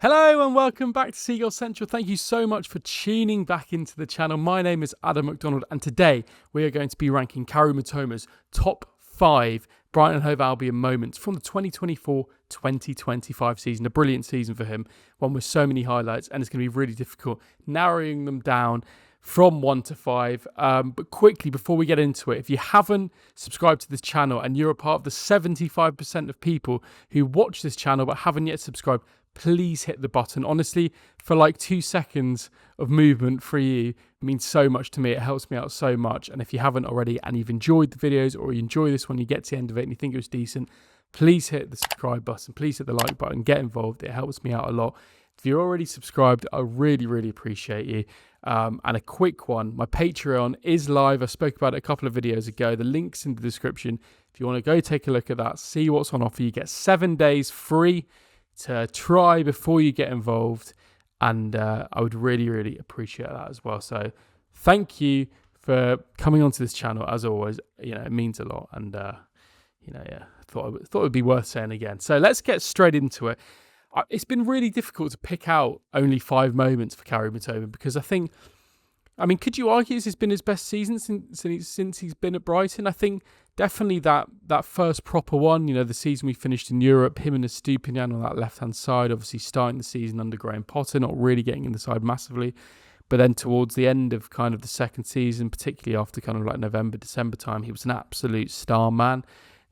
Hello and welcome back to Seagulls Central. Thank you so much for tuning back into the channel. My name is Adam MacDonald and today we are going to be ranking Kaoru Mitoma's top 5 Brighton Hove Albion moments from the 2024-2025 season. A brilliant season for him, one with so many highlights, and it's going to be really difficult narrowing them down from 1 to 5. But quickly, before we get into it, if you haven't subscribed to this channel and you're a part of the 75% of people who watch this channel but haven't yet subscribed, please hit the button. Honestly, for like 2 seconds of movement for you, it means so much to me. It helps me out so much. And if you haven't already and you've enjoyed the videos or you enjoy this one, you get to the end of it and you think it was decent, please hit the subscribe button. Please hit the like button. Get involved. It helps me out a lot. If you're already subscribed, I really, really appreciate you. And a quick one, my Patreon is live. I spoke about it a couple of videos ago. The link's in the description. If you want to go take a look at that, see what's on offer, you get 7 days free to try before you get involved, and I would really, really appreciate that as well. So thank you for coming onto this channel. As always, it means a lot, and thought it would be worth saying again. So let's get straight into it. It's been really difficult to pick out only 5 moments for Kaoru Mitoma because could you argue this has been his best season since he's been at Brighton? I think definitely that first proper one, the season we finished in Europe, him and Estupinian on that left-hand side, obviously starting the season under Graham Potter, not really getting in the side massively. But then towards the end of kind of the second season, particularly after kind of like November, December time, he was an absolute star man,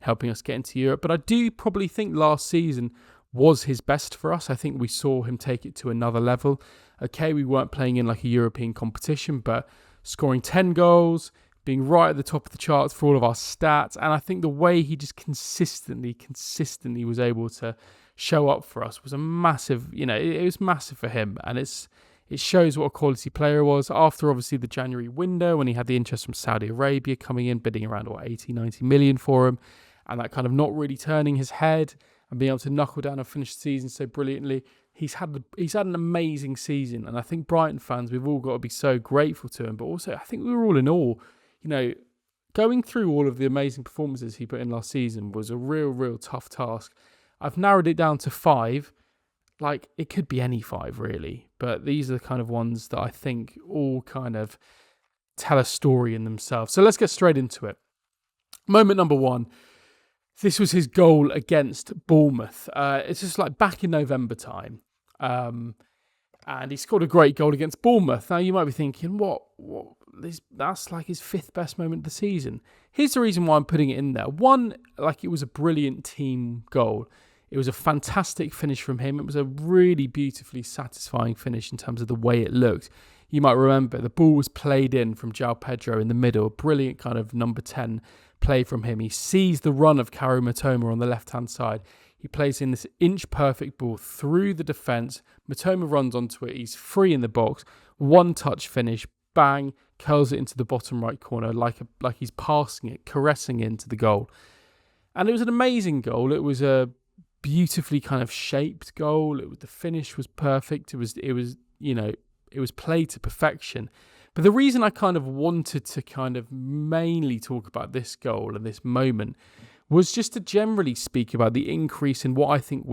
helping us get into Europe. But I do probably think last season was his best for us. I think we saw him take it to another level. Okay, we weren't playing in like a European competition, but scoring 10 goals, being right at the top of the charts for all of our stats. And I think the way he just consistently was able to show up for us was a massive, it was massive for him. And it shows what a quality player he was. After obviously the January window, when he had the interest from Saudi Arabia coming in, bidding around 80-90 million for him, and that kind of not really turning his head and being able to knuckle down and finish the season so brilliantly. He's had an amazing season, and I think Brighton fans, we've all got to be so grateful to him. But also, I think we were all in awe. Going through all of the amazing performances he put in last season was a real tough task. I've narrowed it down to 5. Like, it could be any 5, really. But these are the kind of ones that I think all kind of tell a story in themselves. So let's get straight into it. Moment number 1. This was his goal against Bournemouth. It's just like back in November time. And he scored a great goal against Bournemouth. Now, you might be thinking, what? That's like his 5th best moment of the season. Here's the reason why I'm putting it in there. 1, like, it was a brilliant team goal. It was a fantastic finish from him. It was a really beautifully satisfying finish in terms of the way it looked. You might remember the ball was played in from João Pedro in the middle. A brilliant kind of number 10 play from him. He sees the run of Kaoru Mitoma on the left-hand side. He plays in this inch-perfect ball through the defence. Mitoma runs onto it. He's free in the box. 1-touch finish. Bang. Curls it into the bottom right corner like he's passing it, caressing it into the goal. And it was an amazing goal. It was a beautifully kind of shaped goal. The finish was perfect. It was played to perfection. But the reason I kind of wanted to kind of mainly talk about this goal and this moment was just to generally speak about the increase in what I think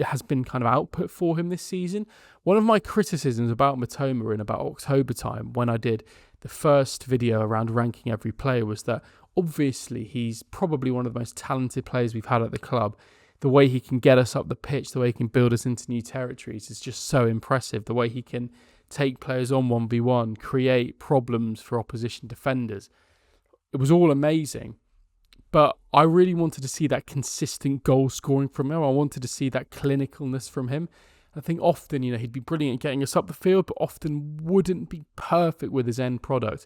has been kind of output for him this season. One of my criticisms about Mitoma in about October time, when I did the first video around ranking every player, was that obviously he's probably one of the most talented players we've had at the club. The way he can get us up the pitch, the way he can build us into new territories is just so impressive. The way he can take players on 1v1, create problems for opposition defenders. It was all amazing. But I really wanted to see that consistent goal scoring from him. I wanted to see that clinicalness from him. I think often, he'd be brilliant at getting us up the field, but often wouldn't be perfect with his end product.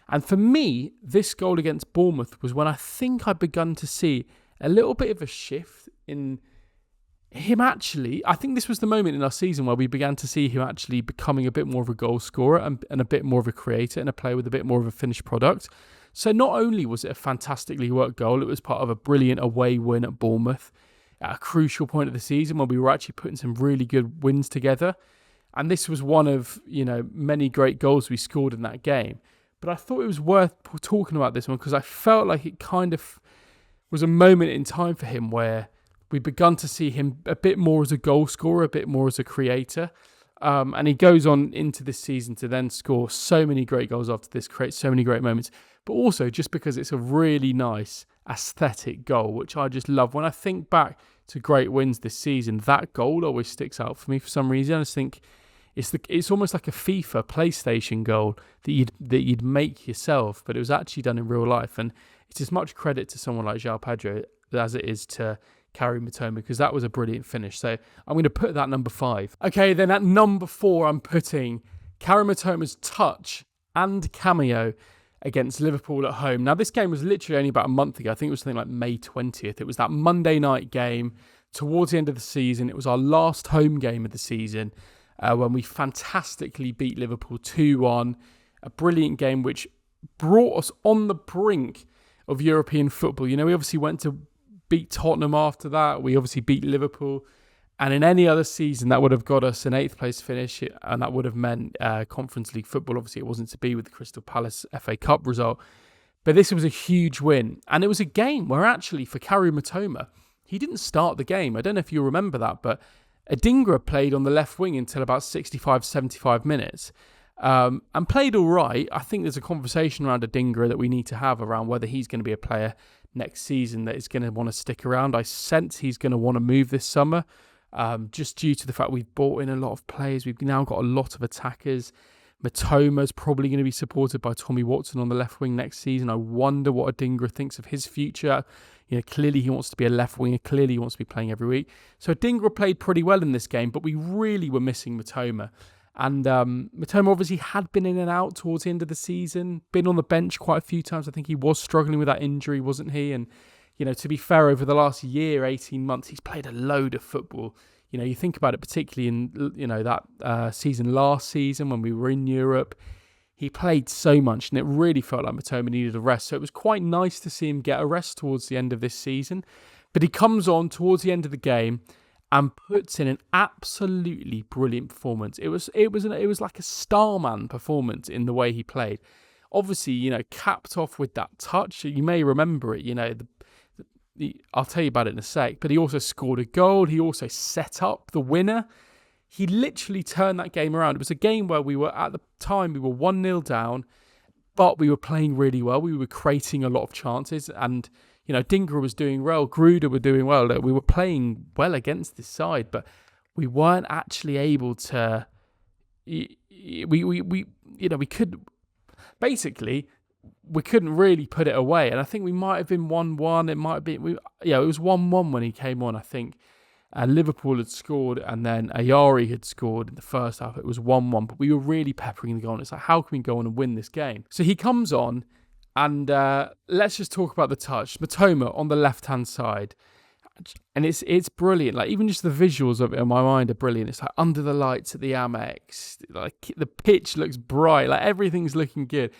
And for me, this goal against Bournemouth was when I think I'd begun to see a little bit of a shift in him actually. I think this was the moment in our season where we began to see him actually becoming a bit more of a goal scorer and a bit more of a creator and a player with a bit more of a finished product. So not only was it a fantastically worked goal, it was part of a brilliant away win at Bournemouth at a crucial point of the season when we were actually putting some really good wins together. And this was one of, many great goals we scored in that game. But I thought it was worth talking about this one because I felt like it kind of was a moment in time for him where we've begun to see him a bit more as a goal scorer, a bit more as a creator. And he goes on into this season to then score so many great goals after this, create so many great moments, but also just because it's a really nice aesthetic goal, which I just love. When I think back to great wins this season, that goal always sticks out for me for some reason. I just think it's almost like a FIFA PlayStation goal that you'd make yourself, but it was actually done in real life. And it's as much credit to someone like João Pedro as it is to Kaoru Mitoma, because that was a brilliant finish. So I'm going to put that number 5. Okay, then at number 4, I'm putting Kaoru Mitoma's touch and cameo against Liverpool at home. Now, this game was literally only about a month ago. I think it was something like May 20th. It was that Monday night game towards the end of the season. It was our last home game of the season when we fantastically beat Liverpool 2-1. A brilliant game which brought us on the brink of European football. You know, we obviously went to beat Tottenham after that. We obviously beat Liverpool. And in any other season, that would have got us an 8th place finish, and that would have meant Conference League football. Obviously, it wasn't to be with the Crystal Palace FA Cup result. But this was a huge win. And it was a game where actually, for Kaoru Mitoma, he didn't start the game. I don't know if you remember that, but Adingra played on the left wing until about 65, 75 minutes. And played all right. I think there's a conversation around Adingra that we need to have around whether he's going to be a player next season that is going to want to stick around. I sense he's going to want to move this summer. Just due to the fact we've bought in a lot of players. We've now got a lot of attackers. Mitoma's probably going to be supported by Tommy Watson on the left wing next season. I wonder what Adingra thinks of his future. You know, clearly he wants to be a left winger. Clearly he wants to be playing every week. So Adingra played pretty well in this game, but we really were missing Mitoma. And Mitoma obviously had been in and out towards the end of the season, been on the bench quite a few times. I think he was struggling with that injury, wasn't he? And you know, to be fair, over the last year, 18 months, he's played a load of football. You know, you think about it, particularly in, you know, that season last season when we were in Europe, he played so much and it really felt like Mitoma needed a rest. So it was quite nice to see him get a rest towards the end of this season. But he comes on towards the end of the game and puts in an absolutely brilliant performance. It was like a starman performance in the way he played. Obviously, you know, capped off with that touch. You may remember it, you know, I'll tell you about it in a sec, but he also scored a goal. He also set up the winner. He literally turned that game around. It was a game where we were, at the time, we were 1-0 down, but we were playing really well. We were creating a lot of chances, and, you know, Adingra was doing well. Gruder were doing well. We were playing well against this side, but we weren't actually able to, we couldn't really put it away. And I think we might have been 1-1. It might have been, it was 1-1 when he came on, I think. Liverpool had scored, and then Ayari had scored in the first half. It was 1-1, but we were really peppering the goal. And it's like, how can we go on and win this game? So he comes on, and let's just talk about the touch. Mitoma on the left-hand side. And it's brilliant. Like, even just the visuals of it in my mind are brilliant. It's like under the lights at the Amex. Like, the pitch looks bright. Like, everything's looking good.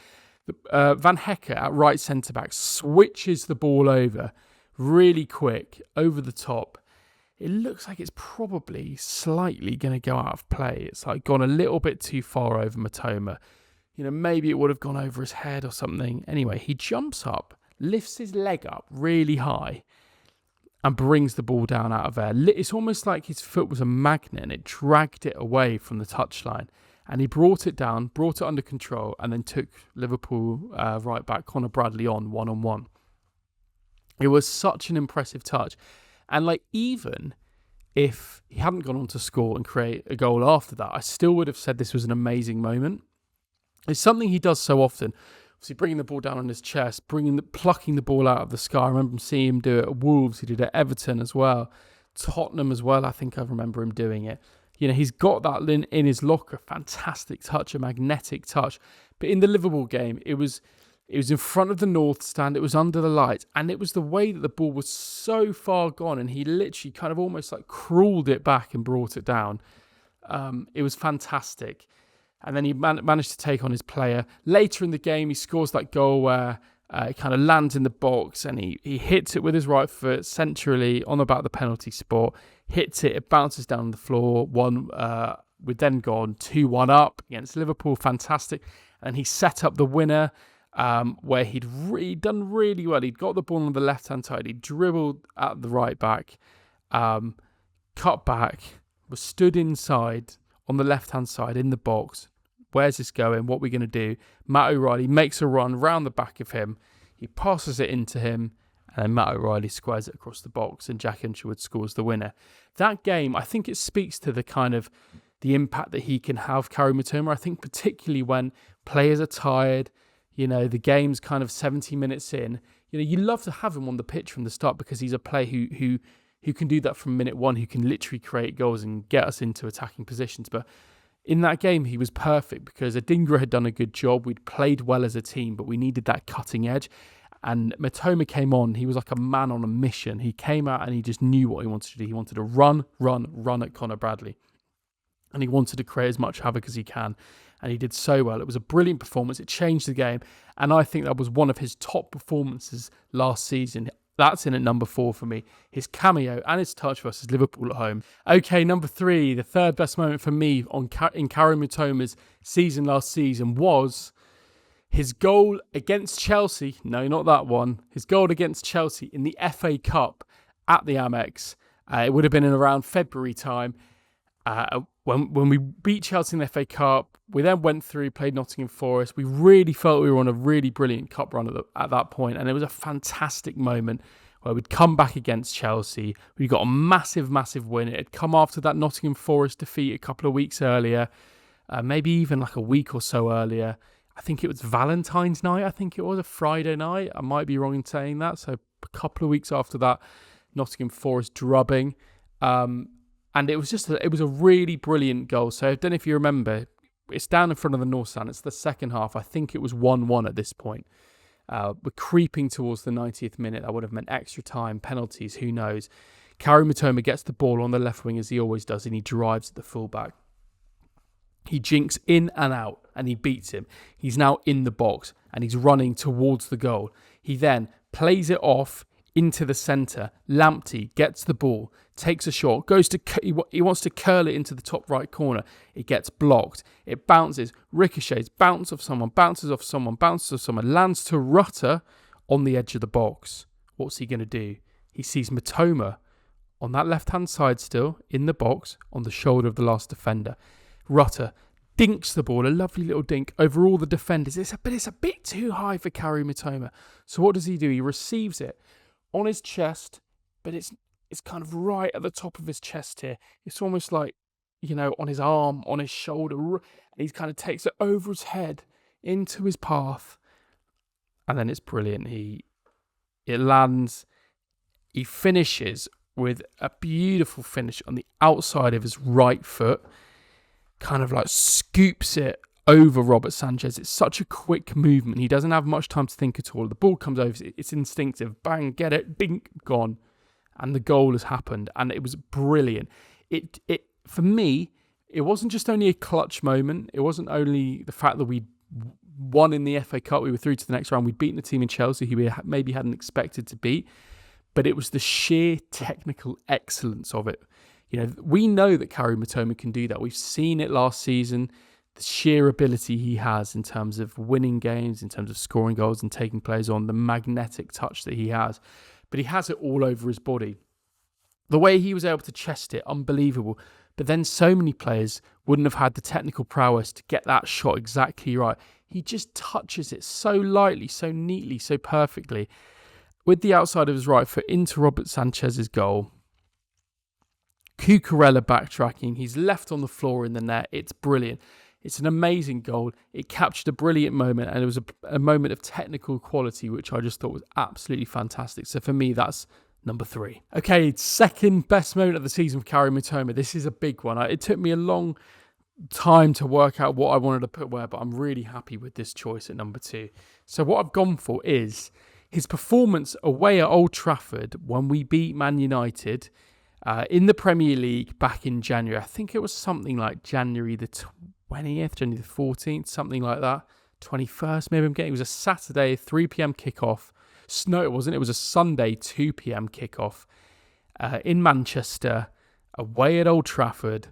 Van Hecker at right centre-back switches the ball over really quick, over the top. It looks like it's probably slightly going to go out of play. It's like gone a little bit too far over Mitoma. You know, maybe it would have gone over his head or something. Anyway, he jumps up, lifts his leg up really high, and brings the ball down out of air. It's almost like his foot was a magnet and it dragged it away from the touchline. And he brought it down, brought it under control, and then took Liverpool right back Conor Bradley on one-on-one. It was such an impressive touch. And like, even if he hadn't gone on to score and create a goal after that, I still would have said this was an amazing moment. It's something he does so often. Obviously, bringing the ball down on his chest, plucking the ball out of the sky. I remember seeing him do it at Wolves. He did it at Everton as well. Tottenham as well. I think I remember him doing it. You know, he's got that in his locker. Fantastic touch, a magnetic touch. But in the Liverpool game, it was in front of the North Stand. It was under the lights. And it was the way that the ball was so far gone. And he literally kind of almost like crawled it back and brought it down. It was fantastic. And then he managed to take on his player. Later in the game, he scores that goal where it kind of lands in the box and he hits it with his right foot centrally on about the penalty spot. Hits it, it bounces down on the floor. We'd then gone 2-1 up against Liverpool. Fantastic. And he set up the winner where he'd done really well. He'd got the ball on the left-hand side. He dribbled at the right back. cut back, was stood inside on the left-hand side in the box. Where's this going? What are we going to do? Matt O'Reilly makes a run round the back of him. He passes it into him, and then Matt O'Reilly squares it across the box, and Jack Hinshelwood scores the winner. That game, I think it speaks to the impact that he can have, Kaoru Mitoma. I think particularly when players are tired, the game's kind of 70 minutes in, you love to have him on the pitch from the start because he's a player who can do that from minute one, who can literally create goals and get us into attacking positions. But in that game, he was perfect because Adingra had done a good job. We'd played well as a team, but we needed that cutting edge. And Mitoma came on. He was like a man on a mission. He came out and he just knew what he wanted to do. He wanted to run at Connor Bradley. And he wanted to create as much havoc as he can. And he did so well. It was a brilliant performance. It changed the game. And I think that was one of his top performances last season. That's in at number 4 for me. His cameo and his touch versus Liverpool at home. Okay, number 3, the third best moment for me in Kaoru Mitoma's season last season was his goal against Chelsea. No, not that one. His goal against Chelsea in the FA Cup at the Amex. It would have been in around February time. When we beat Chelsea in the FA Cup, we then went through, played Nottingham Forest. We really felt we were on a really brilliant cup run at that point, and it was a fantastic moment where we'd come back against Chelsea. We got a massive, massive win. It had come after that Nottingham Forest defeat a couple of weeks earlier, maybe even like a week or so earlier. I think it was Valentine's night. I think it was a Friday night. I might be wrong in saying that. So a couple of weeks after that Nottingham Forest drubbing. And it was a really brilliant goal. So I don't know if you remember, it's down in front of the North Stand. It's the second half. I think it was 1-1 at this point. We're creeping towards the 90th minute. That would have meant extra time, penalties, who knows. Kaoru Mitoma gets the ball on the left wing as he always does, and he drives at the fullback. He jinks in and out, and he beats him. He's now in the box, and he's running towards the goal. He then plays it off into the centre. Lamptey gets the ball, takes a shot, he wants to curl it into the top right corner. It gets blocked. It bounces, ricochets, bounces off someone, lands to Rutter on the edge of the box. What's he going to do? He sees Mitoma on that left-hand side still, in the box, on the shoulder of the last defender. Rutter dinks the ball, a lovely little dink over all the defenders. It's a bit too high for Kaoru Mitoma. So what does he do? He receives it on his chest, but it's kind of right at the top of his chest here. It's almost like, on his arm, on his shoulder. And he kind of takes it over his head into his path. And then it's brilliant. It lands. He finishes with a beautiful finish on the outside of his right foot. Kind of like scoops it over Robert Sanchez. It's such a quick movement. He doesn't have much time to think at all. The ball comes over. It's instinctive. Bang, get it. Bink, gone. And the goal has happened. And it was brilliant. It for me, it wasn't just only a clutch moment. It wasn't only the fact that we won in the FA Cup. We were through to the next round. We'd beaten a team in Chelsea who we maybe hadn't expected to beat. But it was the sheer technical excellence of it. We know that Kaoru Mitoma can do that. We've seen it last season. The sheer ability he has in terms of winning games, in terms of scoring goals and taking players on, the magnetic touch that he has. But he has it all over his body. The way he was able to chest it, unbelievable. But then so many players wouldn't have had the technical prowess to get that shot exactly right. He just touches it so lightly, so neatly, so perfectly. With the outside of his right foot into Robert Sanchez's goal. Cucurella backtracking. He's left on the floor in the net. It's brilliant. It's an amazing goal. It captured a brilliant moment, and it was a moment of technical quality, which I just thought was absolutely fantastic. So for me, that's number 3. Okay, second best moment of the season for Kaoru Mitoma. This is a big one. It took me a long time to work out what I wanted to put where, but I'm really happy with this choice at number 2. So what I've gone for is his performance away at Old Trafford when we beat Man United in the Premier League back in January. I think it was something like January the 20th, January the 14th, something like that. 21st, maybe I'm getting. It was a Saturday, 3 p.m. kickoff. No, it wasn't. It was a Sunday, 2 p.m. kickoff in Manchester, away at Old Trafford.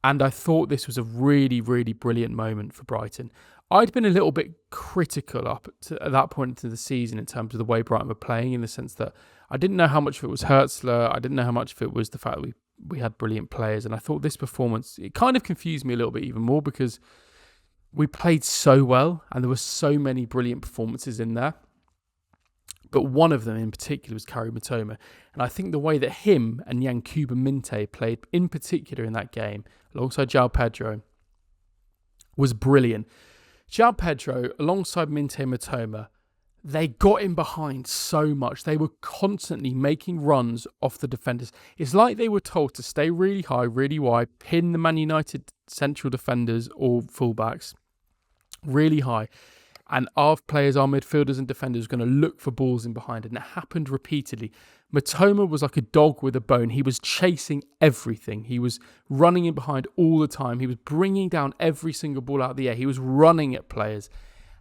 And I thought this was a really, really brilliant moment for Brighton. I'd been a little bit critical at that point into the season in terms of the way Brighton were playing, in the sense that I didn't know how much of it was hurzeler. I didn't know how much of it was the fact that we had brilliant players. And I thought this performance, it kind of confused me a little bit even more, because we played so well and there were so many brilliant performances in there. But one of them in particular was Kaoru Mitoma. And I think the way that him and Yankuba Minteh played in particular in that game, alongside João Pedro, was brilliant. João Pedro, alongside Minteh Mitoma, they got in behind so much. They were constantly making runs off the defenders. It's like they were told to stay really high, really wide, pin the Man United central defenders or fullbacks really high. And our players, our midfielders and defenders, were going to look for balls in behind. And it happened repeatedly. Mitoma was like a dog with a bone. He was chasing everything. He was running in behind all the time. He was bringing down every single ball out of the air. He was running at players.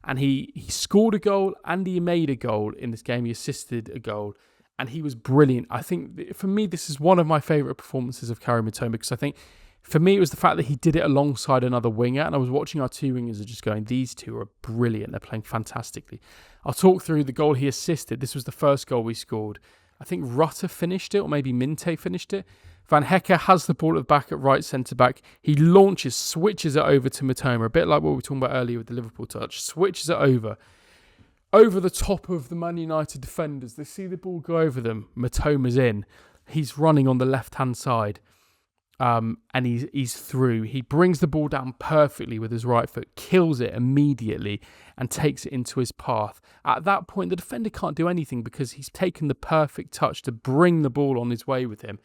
And he scored a goal and he made a goal in this game. He assisted a goal. And he was brilliant. I think, for me, this is one of my favourite performances of Kaoru Mitoma, because I think, for me, it was the fact that he did it alongside another winger. And I was watching our two wingers and just going, these two are brilliant. They're playing fantastically. I'll talk through the goal he assisted. This was the first goal we scored. I think Rutter finished it, or maybe Minteh finished it. Van Hecke has the ball at the back at right centre-back. He launches, switches it over to Mitoma, a bit like what we were talking about earlier with the Liverpool touch. Switches it over the top of the Man United defenders. They see the ball go over them. Mitoma's in. He's running on the left-hand side. And he's through. He brings the ball down perfectly with his right foot, kills it immediately and takes it into his path. At that point, the defender can't do anything because he's taken the perfect touch to bring the ball on his way with him.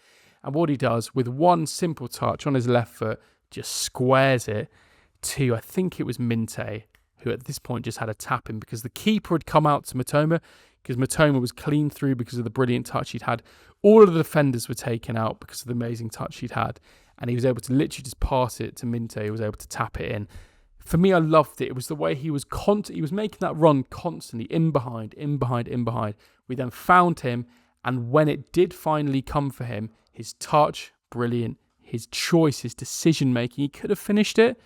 And what he does with one simple touch on his left foot, just squares it to, I think it was Minteh, who at this point just had a tap in, because the keeper had come out to Mitoma, because Mitoma was clean through because of the brilliant touch he'd had. All of the defenders were taken out because of the amazing touch he'd had. And he was able to literally just pass it to Minteh. He was able to tap it in. For me, I loved it. It was the way he was he was making that run constantly, in behind. We then found him. And when it did finally come for him, his touch, brilliant. His choice, his decision-making, he could have finished it.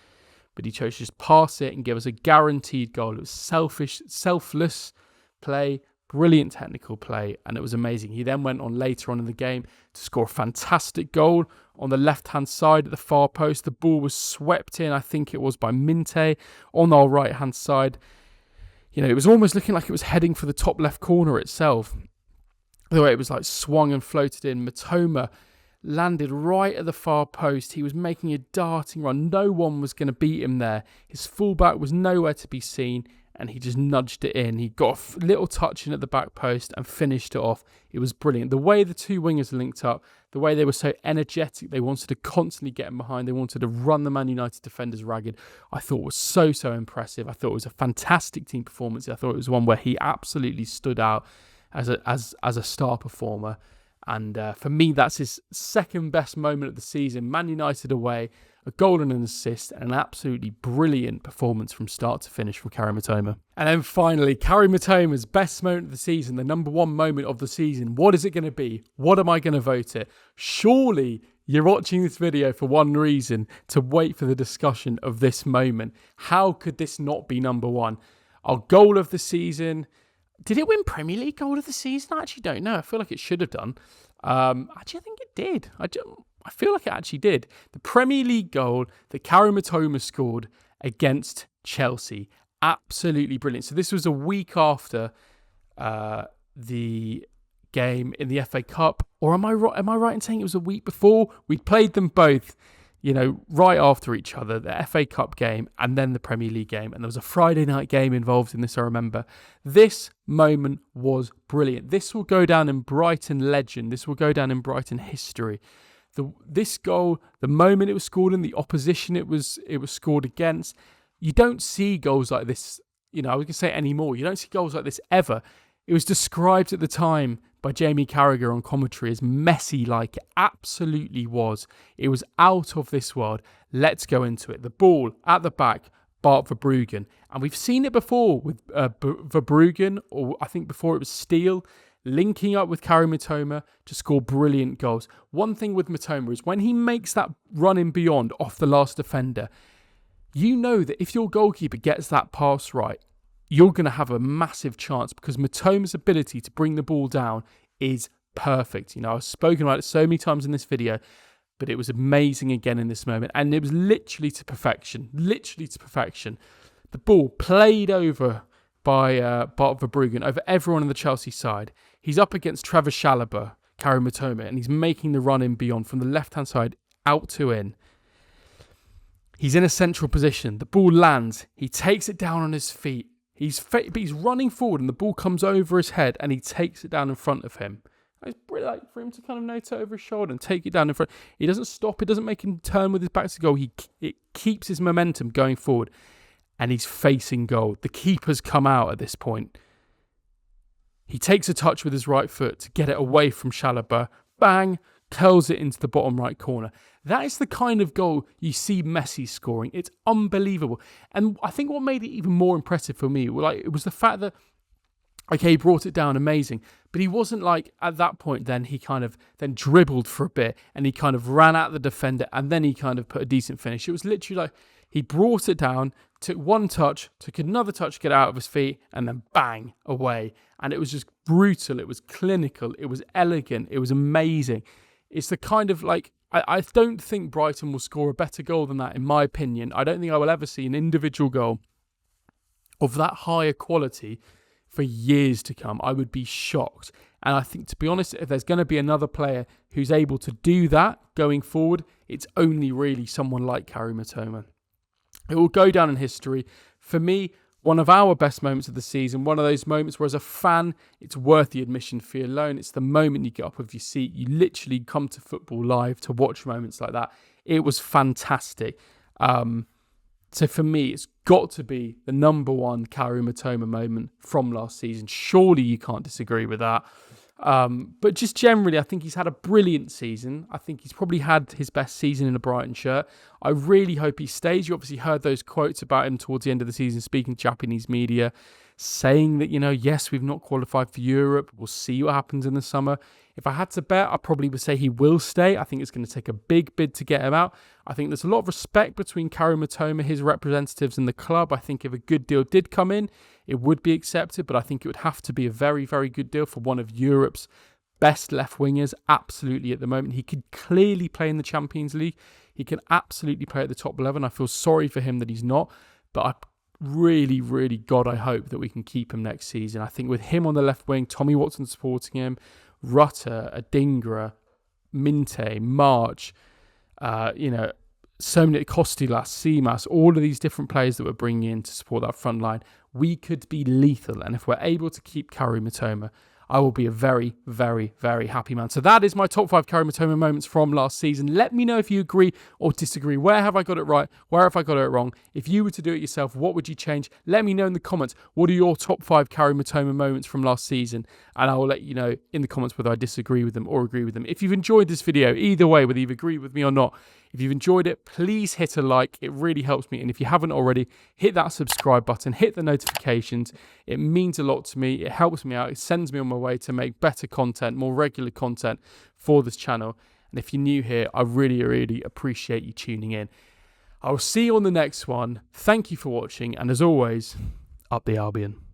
But he chose to just pass it and give us a guaranteed goal. It was selfless play, brilliant technical play, and it was amazing. He then went on later on in the game to score a fantastic goal on the left-hand side at the far post. The ball was swept in, I think it was by Minteh, on our right-hand side. You know, it was almost looking like it was heading for the top left corner itself. The way it was like swung and floated in. Mitoma landed right at the far post. He was making a darting run. No one was going to beat him there. His fullback was nowhere to be seen, and he just nudged it in. He got a little touch in at the back post and finished it off. It was brilliant. The way the two wingers linked up, the way they were so energetic, they wanted to constantly get him behind. They wanted to run the Man United defenders ragged. I thought was so impressive. I thought it was a fantastic team performance. I thought it was one where he absolutely stood out as a star performer. And for me, that's his second best moment of the season. Man United away, a goal and an assist, and an absolutely brilliant performance from start to finish from Kaoru Mitoma. And then finally, Kaoru Mitoma's best moment of the season, the number one moment of the season. What is it going to be? What am I going to vote it? Surely you're watching this video for one reason, to wait for the discussion of this moment. How could this not be number one? Our goal of the season. Did it win Premier League goal of the season? I actually don't know. I feel like it should have done. Actually, I think it did. I feel like it actually did. The Premier League goal that Kaoru Mitoma scored against Chelsea. Absolutely brilliant. So this was a week after the game in the FA Cup. Or am I right in saying it was a week before? We'd played them both, right after each other, the FA Cup game and then the Premier League game. And there was a Friday night game involved in this, I remember. This moment was brilliant. This will go down in Brighton legend. This will go down in Brighton history. This goal, the moment it was scored in, the opposition it was scored against. You don't see goals like this, I was going to say anymore. You don't see goals like this ever. It was described at the time by Jamie Carragher on commentary as messy, like it absolutely was. It was out of this world. Let's go into it. The ball at the back, Bart Verbruggen. And we've seen it before with Verbruggen, or I think before it was Steele, linking up with Kaoru Mitoma to score brilliant goals. One thing with Mitoma is when he makes that run in beyond off the last defender, you know that if your goalkeeper gets that pass right, you're going to have a massive chance, because Mitoma's ability to bring the ball down is perfect. I've spoken about it so many times in this video, but it was amazing again in this moment. And it was literally to perfection. The ball played over by Bart Verbruggen, over everyone on the Chelsea side. He's up against Trevor Chalobah, Kaoru Mitoma, and he's making the run in beyond from the left-hand side out to in. He's in a central position. The ball lands. He takes it down on his feet. He's running forward, and the ball comes over his head, and he takes it down in front of him. It's brilliant for him to kind of note it over his shoulder and take it down in front. He doesn't stop. It doesn't make him turn with his back to goal. It keeps his momentum going forward, and he's facing goal. The keeper's come out at this point. He takes a touch with his right foot to get it away from Chalobah. Bang! Curls it into the bottom right corner. That is the kind of goal you see Messi scoring. It's unbelievable. And I think what made it even more impressive for me, it was the fact that, okay, he brought it down, amazing. But he wasn't at that point, then he kind of dribbled for a bit and he kind of ran at the defender and then he kind of put a decent finish. It was literally he brought it down, took one touch, took another touch to get out of his feet, and then bang, away. And it was just brutal. It was clinical. It was elegant. It was amazing. It's the kind of I don't think Brighton will score a better goal than that, in my opinion. I don't think I will ever see an individual goal of that higher quality for years to come. I would be shocked. And I think, to be honest, if there's going to be another player who's able to do that going forward, it's only really someone like Kaoru Mitoma. It will go down in history. For me, one of our best moments of the season, one of those moments where as a fan, it's worth the admission fee alone. It's the moment you get up off your seat. You literally come to football live to watch moments like that. It was fantastic. So for me, it's got to be the number one Kaoru Mitoma moment from last season. Surely you can't disagree with that. But just generally, I think he's had a brilliant season. I think he's probably had his best season in a Brighton shirt. I really hope he stays. You obviously heard those quotes about him towards the end of the season, speaking to Japanese media, saying that, yes, we've not qualified for Europe. We'll see what happens in the summer. If I had to bet, I probably would say he will stay. I think it's going to take a big bid to get him out. I think there's a lot of respect between Kaoru Mitoma, his representatives, and the club. I think if a good deal did come in, it would be accepted, but I think it would have to be a very, very good deal for one of Europe's best left wingers, absolutely, at the moment. He could clearly play in the Champions League. He can absolutely play at the top 11. I feel sorry for him that he's not, but I really, really, God, I hope that we can keep him next season. I think with him on the left wing, Tommy Watson supporting him, Rutter, Adingra, Minteh, March, so many, Costilas, Seamas, all of these different players that we're bringing in to support that front line, we could be lethal. And if we're able to keep Kaoru Mitoma, I will be a very, very, very happy man. So that is my top 5 Kaoru Mitoma moments from last season. Let me know if you agree or disagree. Where have I got it right? Where have I got it wrong? If you were to do it yourself, what would you change? Let me know in the comments. What are your top 5 Kaoru Mitoma moments from last season? And I will let you know in the comments whether I disagree with them or agree with them. If you've enjoyed this video, either way, whether you've agreed with me or not, if you've enjoyed it, please hit a like. It really helps me. And if you haven't already, hit that subscribe button, hit the notifications. It means a lot to me. It helps me out. It sends me on my way to make better content, more regular content for this channel. And if you're new here, I really, really appreciate you tuning in. I will see you on the next one. Thank you for watching. And as always, up the Albion.